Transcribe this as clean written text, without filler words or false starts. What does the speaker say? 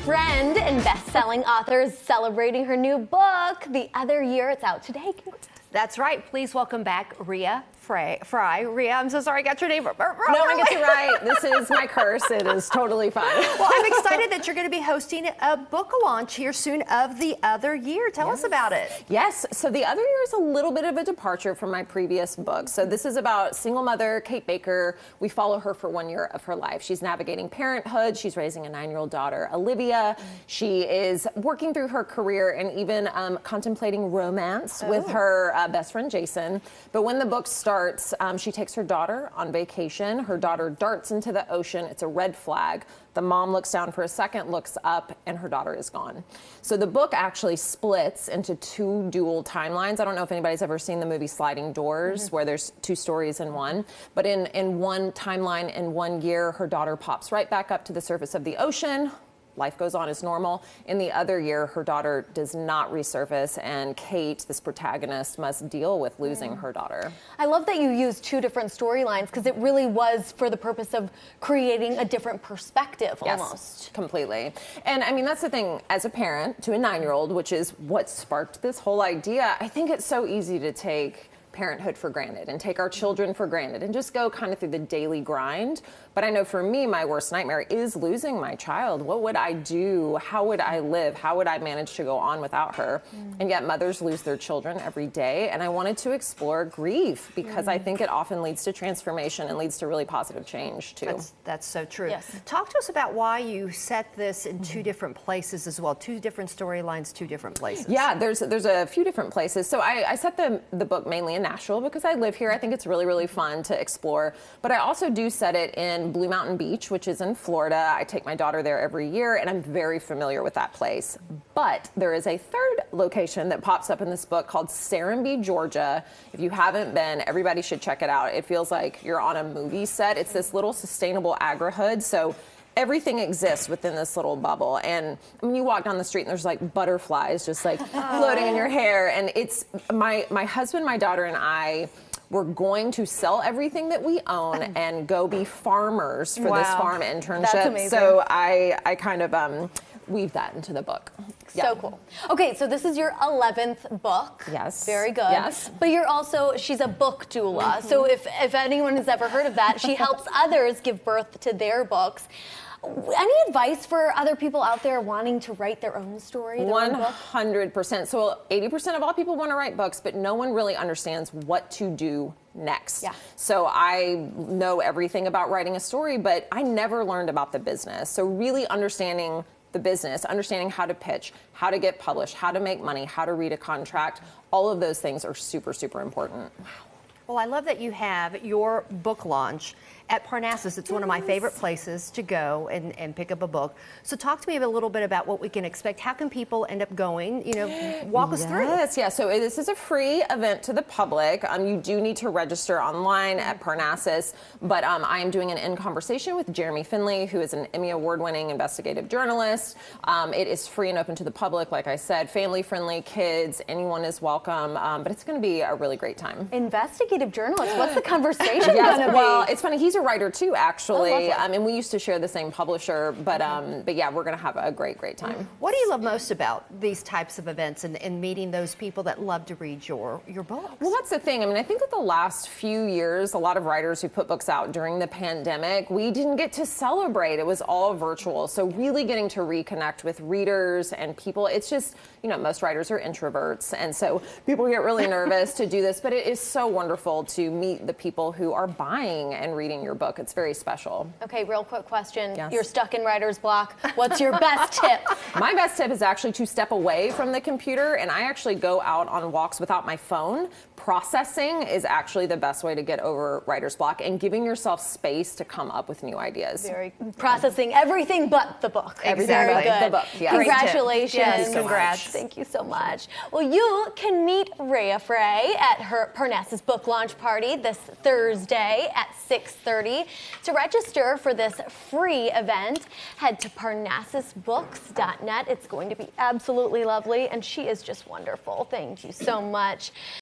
friend and best-selling author is celebrating her new book. The Other Year. It's out today. That's right. Please welcome back Rea Frey. Rea, I'm so sorry I got your name wrong. No, I get it right. This is my curse. It is totally fine. Well, I'm excited that you're going to be hosting a book launch here soon of The Other Year. Tell us about it. Yes. So The Other Year is a little bit of a departure from my previous book. So this is about single mother Kate Baker. We follow her for 1 year of her life. She's navigating parenthood. She's raising a 9-year-old daughter, Olivia. She is working through her career and even contemplating romance with her best friend, Jason. But when the book starts, she takes her daughter on vacation. Her daughter darts into the ocean. It's a red flag. The mom looks down for a second, looks up, and her daughter is gone. So the book actually splits into 2 dual timelines. I don't know if anybody's ever seen the movie Sliding Doors, where there's 2 stories in one. But in one timeline, in 1 year, her daughter pops right back up to the surface of the ocean. Life goes on as normal. In the other year, her daughter does not resurface, and Kate, this protagonist, must deal with losing her daughter. I love that you used 2 different storylines because it really was for the purpose of creating a different perspective almost. Yes, completely. And I mean, that's the thing, as a parent to a 9-year-old, which is what sparked this whole idea, I think it's so easy to take parenthood for granted and take our children for granted and just go kind of through the daily grind. But I know for me, my worst nightmare is losing my child. What would I do? How would I live? How would I manage to go on without her? And yet mothers lose their children every day. And I wanted to explore grief because I think it often leads to transformation and leads to really positive change too. That's so true. Yes. Talk to us about why you set this in 2 different places as well. 2 different storylines, 2 different places. Yeah, there's a few different places. So I set the book mainly in Nashville because I live here. I think it's really, really fun to explore. But I also do set it in Blue Mountain Beach, which is in Florida. I take my daughter there every year, and I'm very familiar with that place. But there is a 3rd location that pops up in this book called Serenbe, Georgia. If you haven't been, everybody should check it out. It feels like you're on a movie set. It's this little sustainable agri-hood. So everything exists within this little bubble. And I mean, you walk down the street and there's like butterflies just like floating in your hair. And it's my husband, my daughter, and I, we're going to sell everything that we own and go be farmers for this farm internship. That's amazing. So I kind of weave that into the book. So cool. Okay, so this is your 11th book. Yes. Very good. Yes. But you're also, she's a book doula. So if anyone has ever heard of that, she helps others give birth to their books. Any advice for other people out there wanting to write their own story? 100%. So 80% of all people want to write books, but no one really understands what to do next. Yeah. So I know everything about writing a story, but I never learned about the business. So really understanding the business, understanding how to pitch, how to get published, how to make money, how to read a contract, all of those things are super, super important. Well, I love that you have your book launch at Parnassus. It's one of my favorite places to go and pick up a book. So talk to me a little bit about what we can expect. How can people end up going? You know, walk us through. Yes, yeah. So this is a free event to the public. You do need to register online at Parnassus, but I am doing an in conversation with Jeremy Finley, who is an Emmy award-winning investigative journalist. It is free and open to the public. Like I said, family-friendly, kids, anyone is welcome. But it's going to be a really great time. Investigative journalist. What's the conversation going to be? Well, it's funny. He's a writer too, actually. Oh, and we used to share the same publisher. But yeah, we're going to have a great time. What do you love most about these types of events and meeting those people that love to read your books? Well, that's the thing. I mean, I think that the last few years, a lot of writers who put books out during the pandemic, we didn't get to celebrate. It was all virtual. So really getting to reconnect with readers and people, it's just, you know, most writers are introverts. And so people get really nervous to do this, but it is so wonderful to meet the people who are buying and reading your book. It's very special. Okay, real quick question. Yes. You're stuck in writer's block. What's your best tip? My best tip is actually to step away from the computer, and I actually go out on walks without my phone. Processing is actually the best way to get over writer's block, and giving yourself space to come up with new ideas. Very processing everything but the book. Everything Very but good. the book. Yes. Congratulations. Yes, congrats. Thank you so much. Well, you can meet Rea Frey at her Parnassus book launch party this Thursday at 6:30. To register for this free event, head to parnassusbooks.net. It's going to be absolutely lovely, and she is just wonderful. Thank you so much.